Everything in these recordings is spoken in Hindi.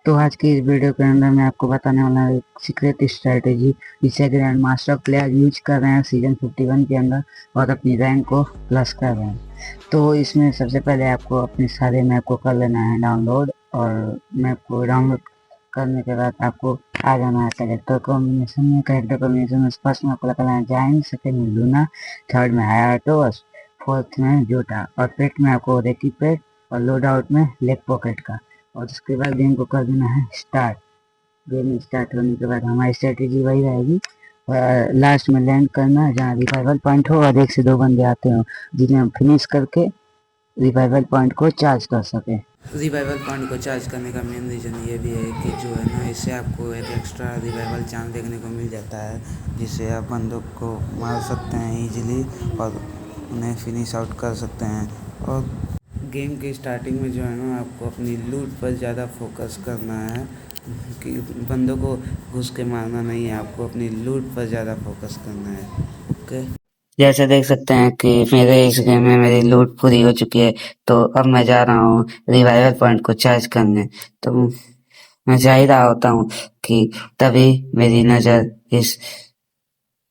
तो आज की इस वीडियो के अंदर मैं आपको बताने वाला हूँ एक सीक्रेट स्ट्रैटेजी जिसे ग्रैंड मास्टर प्लेयर यूज कर रहे हैं सीजन 51 के अंदर और अपनी रैंक को प्लस कर रहे हैं। तो इसमें सबसे पहले आपको अपने सारे मैप को कर लेना है डाउनलोड, और मैप को डाउनलोड करने के बाद आपको आ जाना है कैरेक्टर कॉम्बिनेशन में। कैरेक्टर कॉम्बिनेशन में फर्स्ट में आपको लगाना है जाइन, सेकेंड में लूना, थर्ड में हायाटोस, फोर्थ में जोटा, और पेट में आपको रेकी पेट, और लोड आउट में लेग पॉकेट का। और उसके बाद गेम को कर देना है स्टार्ट। गेम स्टार्ट होने के बाद हमारी स्ट्रेटेजी वही रहेगी, लास्ट में लैंड करना है जहाँ रिवाइवल पॉइंट हो और 1 से 2 बंदे आते हो जिन्हें हम फिनिश करके रिवाइवल पॉइंट को चार्ज कर सके। रिवाइवल पॉइंट को चार्ज करने का मेन रीज़न ये भी है कि जो है ना, इससे आपको एक एक्स्ट्रा रिवाइवल चांस देखने को मिल जाता है, जिससे आप बंदों को मार सकते हैं इजीली और उन्हें फिनिश आउट कर सकते हैं। और गेम की स्टार्टिंग में जो है ना, आपको अपनी लूट पर ज़्यादा फोकस करना है कि बंदों को घुस के मारना नहीं है, आपको अपनी लूट पर ज़्यादा फोकस करना है। ओके। जैसे देख सकते हैं कि मेरे इस गेम में मेरी लूट पूरी हो चुकी है, तो अब मैं जा रहा हूँ रिवाइवल पॉइंट को चार्ज करने। तो मैं जा ही रहा होता हूँ कि तभी मेरी नज़र इस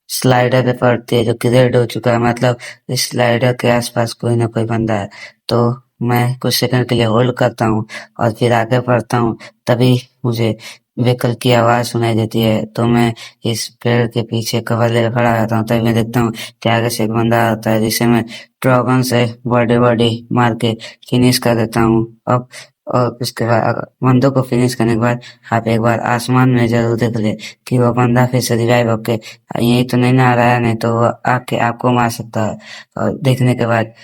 स्लाइडर पे पड़ती है जो कि रेड हो चुका है, मतलब इस स्लाइडर के आसपास कोई ना कोई बंदा है। तो मैं कुछ सेकंड के लिए होल्ड करता हूँ और फिर आगे बढ़ता हूँ। तभी मुझे व्हीकल की आवाज़ सुनाई देती है, तो मैं इस पेड़ के पीछे कवर ले खड़ा रहता हूँ। तभी मैं देखता हूँ कि आगे से एक बंदा आता है जिसे मैं ड्रैगन से बॉडी बॉडी मार के फिनिश कर देता हूँ। अब और उसके बाद बंदों को फिनिश करने के बाद आप एक बार आसमान में जरूर देख ले कि वो बंदा फिर से रिवाइव होके यही तो नहीं ना आ रहा है, नहीं तो वो आके आपको मार सकता है। और देखने के बाद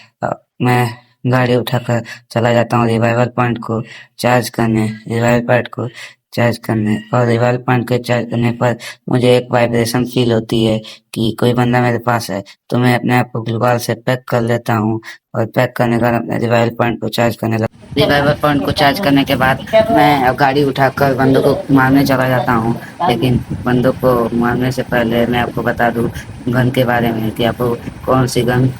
मैं गाड़ी उठाकर चला जाता हूँ रिवाइवल पॉइंट को चार्ज करने, रिवाइवल पॉइंट को चार्ज करने। और रिवाइवल पॉइंट को चार्ज करने पर मुझे एक वाइब्रेशन फील होती है कि कोई बंदा मेरे पास है, तो मैं अपने आप को ग्लूवाल से पैक कर लेता हूँ और पैक करने के बाद अपने रिवाइवल पॉइंट को चार्ज करने लगता हूँ। रिवाइवल पॉइंट को चार्ज करने के बाद मैं अब गाड़ी उठाकर बंदों को मारने चला जाता हूँ। लेकिन बंदों को मारने से पहले मैं आपको बता दूँ गन के बारे में कि आपको कौन सी गन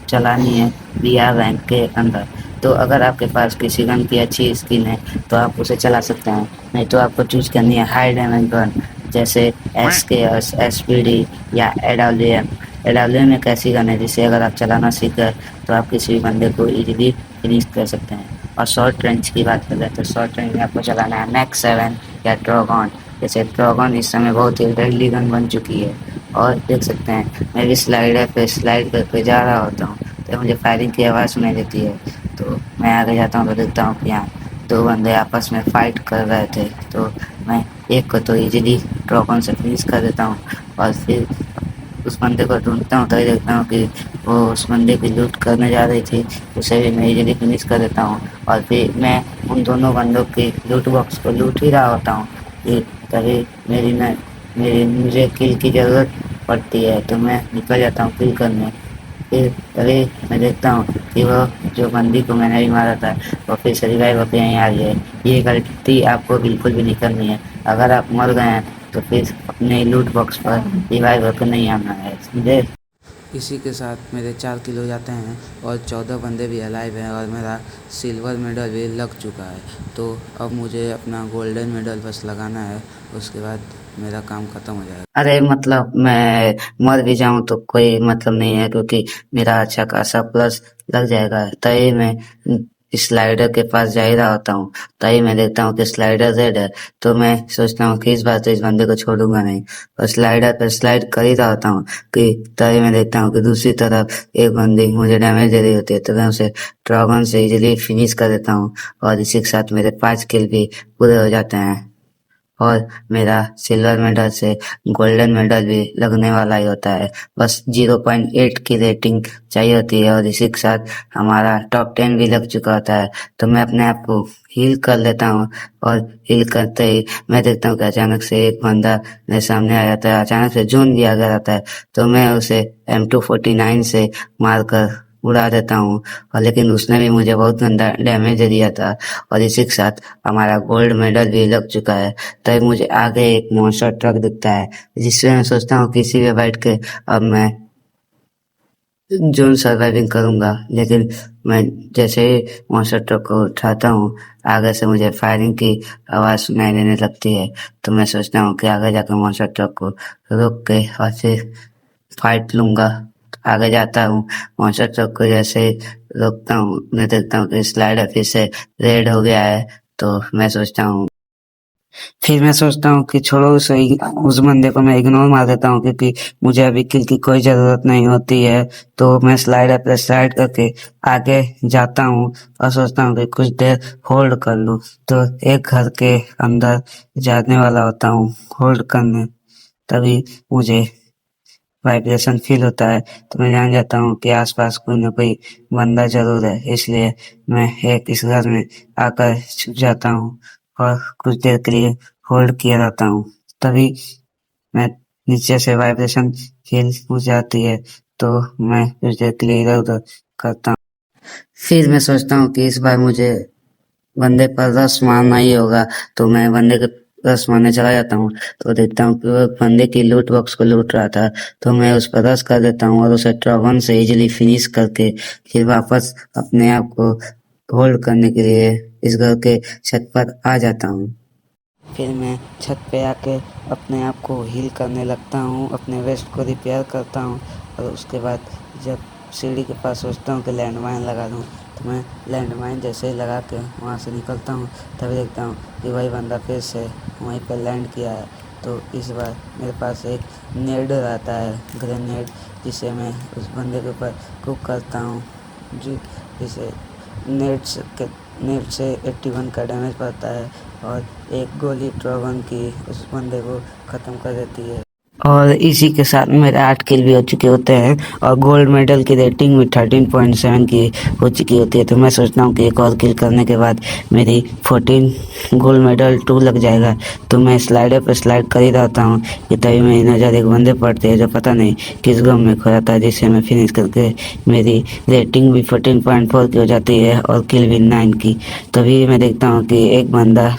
चलानी है VR रैंक के अंदर। तो अगर आपके पास किसी गन की अच्छी स्किन है तो आप उसे चला सकते हैं, नहीं तो आपको चूज करनी है हाई डैमेज गन जैसे SKS, SPD या AWM। AWM एक ऐसी गन है जिसे अगर आप चलाना सीख गए तो आप किसी भी बंदे को इजीली फिनिश कर सकते हैं। और शॉर्ट रेंज की बात करें तो शॉर्ट रेंज में आपको चलाना है मैक 7 या ड्रैगन। जैसे ड्रैगन इस समय बहुत ही डेडली गन बन चुकी है। और देख सकते हैं मैं भी स्लाइडर पे स्लाइड करके जा रहा होता हूँ तो मुझे फायरिंग की आवाज़ सुनाई देती है। तो मैं आगे जाता हूँ तो देखता हूँ कि यहाँ 2 बंदे आपस में फाइट कर रहे थे, तो मैं एक को तो इजीली ड्रैगन से फिनिश कर देता हूँ। और फिर उस बंदे को ढूंढता हूँ, तभी देखता हूँ कि वो उस बंदे की लूट करने जा रही थी, उसे भी मैं इजीली फिनिश कर देता हूँ। और फिर मैं उन दोनों बंदों की लूट बॉक्स को लूट ही रहा होता हूँ कि तभी मेरी मुझे किल की ज़रूरत पड़ती है, तो मैं निकल जाता हूँ किल करने। फिर तभी मैं देखता हूँ कि वो जो बंदी को मैंने भी मारा था वो फिर से रिवाइव होकर यहीं आ गई है। ये गलती आपको बिल्कुल भी नहीं करनी है। अगर आप मर गए हैं तो फिर अपने लूट बॉक्स पर रिवाइव होकर नहीं आना है, समझे। इसी के साथ मेरे 4 किल हो जाते हैं और 14 बंदे भी अलाइव हैं और मेरा सिल्वर मेडल भी लग चुका है। तो अब मुझे अपना गोल्डन मेडल बस लगाना है, उसके बाद मेरा काम ख़त्म हो जाएगा। अरे मतलब मैं मर भी जाऊं तो कोई मतलब नहीं है, क्योंकि मेरा अच्छा खासा प्लस लग जाएगा। तभी मैं स्लाइडर के पास जा ही रहा होता हूँ, तभी मैं देखता हूँ कि स्लाइडर रेड है। तो मैं सोचता हूँ कि इस बार तो इस बंदे को छोड़ूंगा नहीं, और स्लाइडर पर स्लाइड कर ही रहा होता हूँ कि तभी मैं देखता हूँ कि दूसरी तरफ एक बंदी मुझे डैमेज दे रही होती है, तो मैं उसे ड्रैगन से इजीली फिनिश कर देता हूँ। और इसी के साथ मेरे 5 किल भी पूरे हो जाते हैं और मेरा सिल्वर मेडल से गोल्डन मेडल भी लगने वाला ही होता है। बस 0.8 की रेटिंग चाहिए होती है और इसी के साथ हमारा टॉप 10 भी लग चुका होता है। तो मैं अपने आप को हील कर लेता हूँ, और हील करते ही मैं देखता हूँ कि अचानक से एक बंदा मेरे सामने आ जाता है। अचानक से जोन भी आ गया रहता है, तो मैं उसे M249 से मारकर उड़ा देता हूँ। और लेकिन उसने भी मुझे बहुत गंदा डैमेज दे दिया था, और इसी के साथ हमारा गोल्ड मेडल भी लग चुका है। तभी मुझे आगे एक मॉन्स्टर ट्रक दिखता है, जिससे मैं सोचता हूँ किसी पे बैठ के अब मैं जोन सर्वाइविंग करूंगा, लेकिन मैं जैसे ही मॉन्स्टर ट्रक को उठाता हूँ, आगे से मुझे फायरिंग की आवाज़ सुनाई देने लगती है। तो मैं सोचता हूँ कि आगे जाकर मॉन्स्टर ट्रक को रोक के और फिर फाइट लूंगा। आगे जाता हूँ, मॉन्स्टर ट्रक को जैसे ही रोकता हूँ, मैं देखता हूँ कि स्लाइडर फिर से रेड हो गया है। तो फिर मैं सोचता हूँ कि छोड़ो उसे, उस बंदे को मैं इग्नोर मार देता हूँ, क्योंकि मुझे अभी किल की कोई ज़रूरत नहीं होती है। तो मैं स्लाइडर पे स्लाइड करके आगे जाता हूँ और सोचता हूँ कि कुछ देर होल्ड कर लूँ। तो एक घर के अंदर जाने वाला होता हूँ होल्ड करने, तभी मुझे वाइब्रेशन फील होता है। तो मैं जान जाता हूँ कि आसपास कोई ना कोई बंदा जरूर है, इसलिए मैं एक इस घर में आकर छुप जाता हूँ और कुछ देर के लिए होल्ड किया रहता हूँ। तभी मैं नीचे से वाइब्रेशन फील हो जाती है, तो मैं कुछ देर के लिए इधर उधर करता हूँ। फिर मैं सोचता हूँ कि इस बार मुझे बंदे पर रश मारना ही होगा। तो मैं बंदे के रश मारने चला जाता हूँ, तो देखता हूँ कि वो बंदे की लूट बॉक्स को लूट रहा था। तो मैं उस पर रश कर देता हूँ और उसे ट्रॉगन से इजीली फिनिश करके फिर वापस अपने आप को होल्ड करने के लिए इस घर के छत पर आ जाता हूँ। फिर मैं छत पे आके अपने आप को हील करने लगता हूँ, अपने वेस्ट को रिपेयर करता हूँ और उसके बाद जब सीढ़ी के पास सोचता हूँ कि लैंडमाइन लगा दूँ, तो मैं लैंडमाइन जैसे ही लगा के वहाँ से निकलता हूँ, तभी देखता हूँ कि वही बंदा फिर से वहीं पर लैंड किया है। तो इस बार मेरे पास एक नेड रहता है, ग्रेनेड, जिसे मैं उस बंदे के ऊपर कुक करता हूँ, जो जिसे नेट से 81 का डैमेज पड़ता है और एक गोली ट्रॉगन की उस बंदे को ख़त्म कर देती है। और इसी के साथ मेरे 8 किल भी हो चुके होते हैं और गोल्ड मेडल की रेटिंग भी 13.7 की हो चुकी होती है। तो मैं सोचता हूँ कि एक और किल करने के बाद मेरी 14 गोल्ड मेडल 2 लग जाएगा। तो मैं स्लाइडर पर स्लाइड कर ही रहता हूँ कि तभी मेरी नज़र एक बंदे पड़ते हैं जो पता नहीं किस गम में खोया था, जिसे मैं फिनिश करके मेरी रेटिंग भी 14.4 की हो जाती है और किल भी 9 की। तभी मैं देखता हूँ कि एक बंदा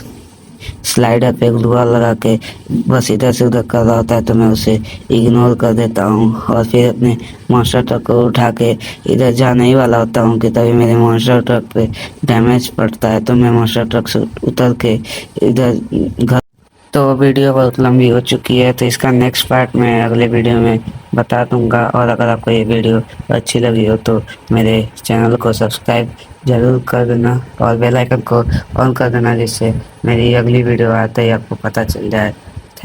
स्लाइडर पे ग्लू वॉल लगा के बस इधर से उधर कर रहा होता है। तो मैं उसे इग्नोर कर देता हूँ और फिर अपने मॉन्स्टर ट्रक को उठा के इधर जाने ही वाला होता हूँ कि तभी मेरे मॉन्स्टर ट्रक पे डैमेज पड़ता है। तो मैं मॉन्स्टर ट्रक से उतर के इधर घर। तो वीडियो बहुत लंबी हो चुकी है, तो इसका नेक्स्ट पार्ट मैं अगले वीडियो में बता दूंगा। और अगर आपको ये वीडियो अच्छी लगी हो तो मेरे चैनल को सब्सक्राइब ज़रूर कर देना और बेल आइकन को ऑन कर देना, जिससे मेरी अगली वीडियो आते ही आपको पता चल जाए।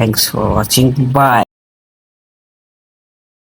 Thanks for watching, bye.